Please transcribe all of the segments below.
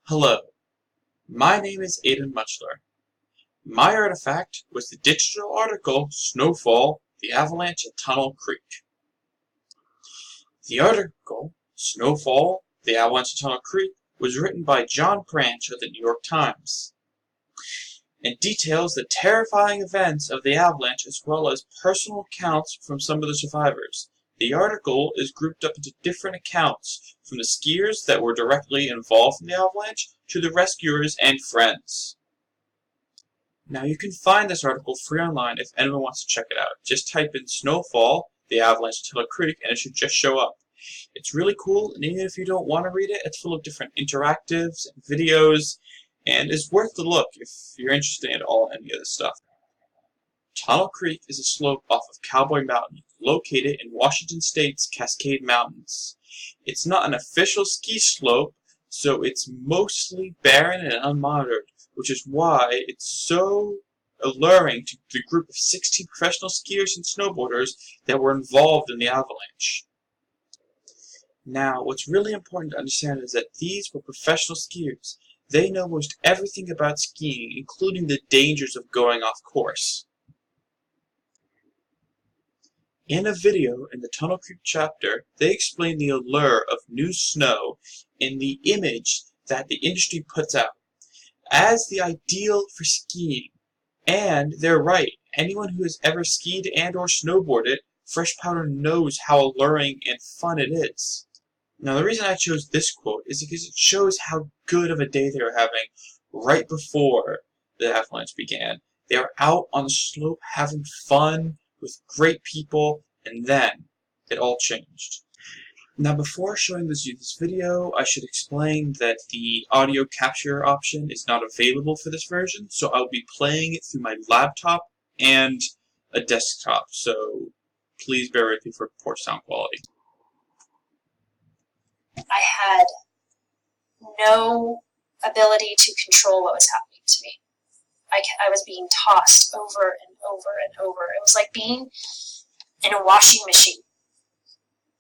Hello, my name is Aidan Muchler. My artifact was the digital article Snowfall, the Avalanche at Tunnel Creek. The article, Snowfall, the Avalanche at Tunnel Creek, was written by John Branch of the New York Times and details the terrifying events of the avalanche as well as personal accounts from some of the survivors. The article is grouped up into different accounts, from the skiers that were directly involved in the avalanche to the rescuers and friends. Now you can find this article free online if anyone wants to check it out. Just type in Snowfall, the Avalanche at Tunnel Creek, and it should just show up. It's really cool, and even if you don't want to read it, it's full of different interactives and videos, and is worth the look if you're interested at all in any of this stuff. Tunnel Creek is a slope off of Cowboy Mountain, located in Washington State's Cascade Mountains. It's not an official ski slope, so it's mostly barren and unmonitored, which is why it's so alluring to the group of 16 professional skiers and snowboarders that were involved in the avalanche. Now, what's really important to understand is that these were professional skiers. They know most everything about skiing, including the dangers of going off course. In a video in the Tunnel Creek chapter, they explain the allure of new snow in the image that the industry puts out as the ideal for skiing. And they're right. Anyone who has ever skied and or snowboarded, fresh powder knows how alluring and fun it is. Now the reason I chose this quote is because it shows how good of a day they were having right before the avalanche began. They were out on the slope having fun with great people, and then it all changed. Now before showing this video, I should explain that the audio capture option is not available for this version, so I'll be playing it through my laptop and a desktop, so please bear with me for poor sound quality. I had no ability to control what was happening to me. I was being tossed over and over and over. It was like being in a washing machine.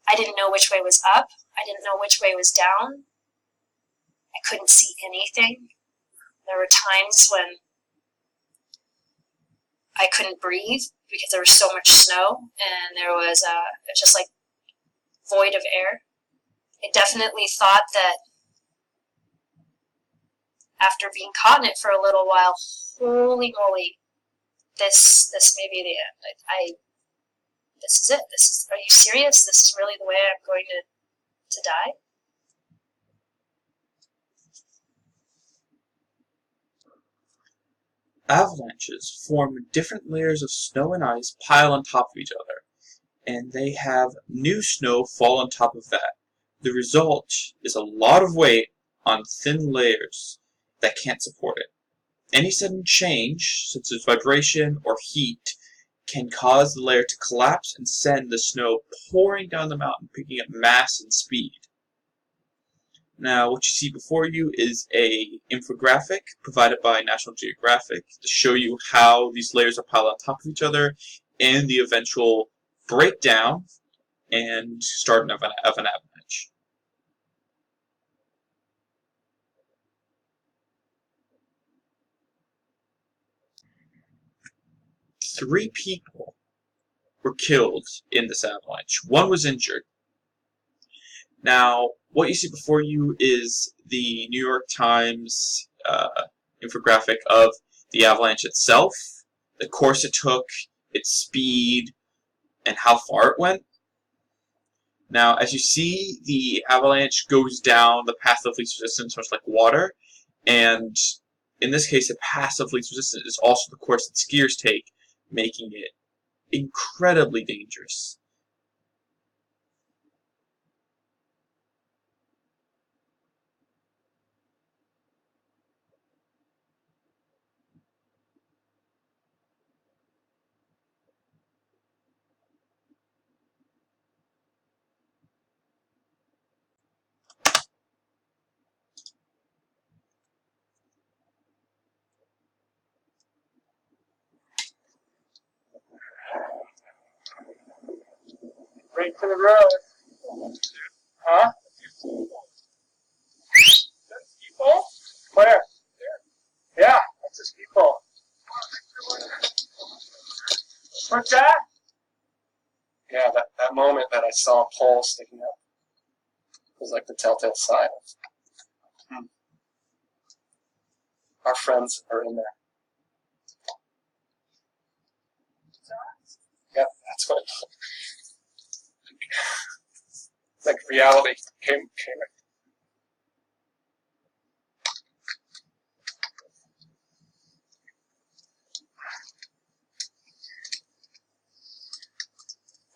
I didn't know which way was up. I didn't know which way was down. I couldn't see anything. There were times when I couldn't breathe because there was so much snow, and there was just like void of air. I definitely thought that after being caught in it for a little while, holy moly, this may be the end. This is it. Are you serious? This is really the way I'm going to die? Avalanches form different layers of snow and ice piled on top of each other, and they have new snow fall on top of that. The result is a lot of weight on thin layers that can't support it. Any sudden change, such as vibration or heat, can cause the layer to collapse and send the snow pouring down the mountain, picking up mass and speed. Now, what you see before you is an infographic provided by National Geographic to show you how these layers are piled on top of each other and the eventual breakdown and start of an avalanche. Three people were killed in this avalanche. One was injured. Now, what you see before you is the New York Times infographic of the avalanche itself, the course it took, its speed, and how far it went. Now, as you see, the avalanche goes down the path of least resistance, much like water, and in this case, the path of least resistance is also the course that skiers take, making it incredibly dangerous. Right for the road. Huh? People? What's that? Yeah, that moment that I saw a pole sticking up was like the telltale sign of, our friends are in there. Yep, that's what. Like reality came.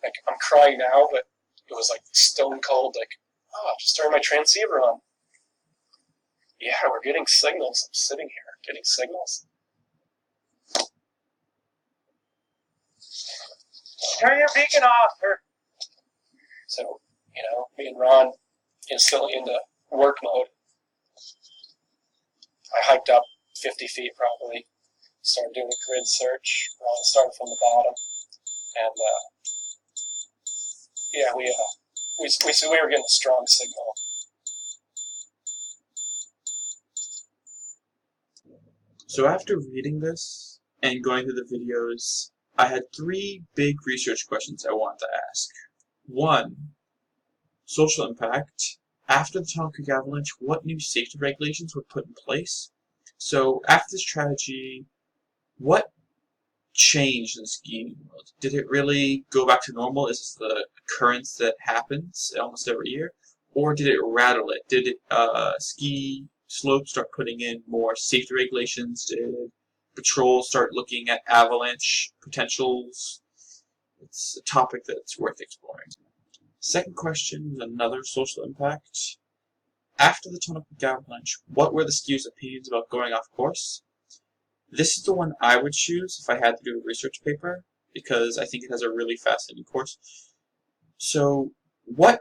Like, I'm crying now, but it was like stone cold, like, oh, just turn my transceiver on. Yeah, we're getting signals. I'm sitting here getting signals. Turn your beacon off. So, me and Ron instantly into work mode. I hiked up 50 feet probably, started doing a grid search. Ron started from the bottom, and yeah, we were getting a strong signal. So after reading this and going through the videos, I had 3 big research questions I wanted to ask. 1, social impact. After the Tunnel Creek avalanche, what new safety regulations were put in place? So after this tragedy, what changed in the skiing world? Did it really go back to normal? Is this the occurrence that happens almost every year? Or did it rattle it? Did ski slopes start putting in more safety regulations? Did patrol start looking at avalanche potentials? It's a topic that's worth exploring. Second question is another social impact. After the Tunnel Creek avalanche, what were the skiers' opinions about going off course? This is the one I would choose if I had to do a research paper, because I think it has a really fascinating course. So, what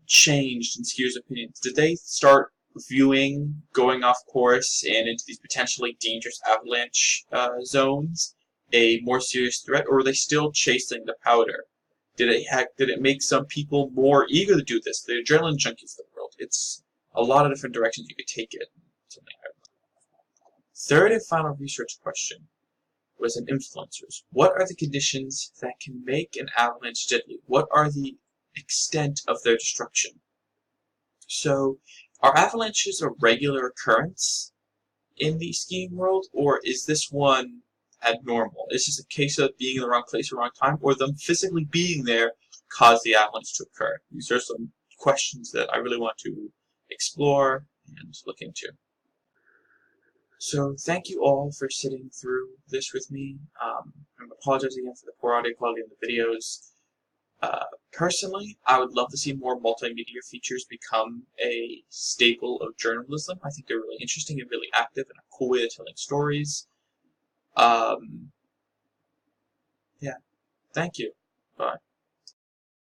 changed in skiers' opinions? Did they start viewing going off course and into these potentially dangerous avalanche zones a more serious threat, or were they still chasing the powder? Did it make some people more eager to do this? The adrenaline junkies of the world. It's a lot of different directions you could take it. Third and final research question was on influencers. What are the conditions that can make an avalanche deadly? What are the extent of their destruction? So, are avalanches a regular occurrence in the skiing world, or is this one abnormal? Is this a case of being in the wrong place at the wrong time, or them physically being there caused the avalanche to occur? These are some questions that I really want to explore and look into. So thank you all for sitting through this with me. I apologize again for the poor audio quality of the videos. Personally, I would love to see more multimedia features become a staple of journalism. I think they're really interesting and really active and a cool way of telling stories. Yeah, thank you. Bye.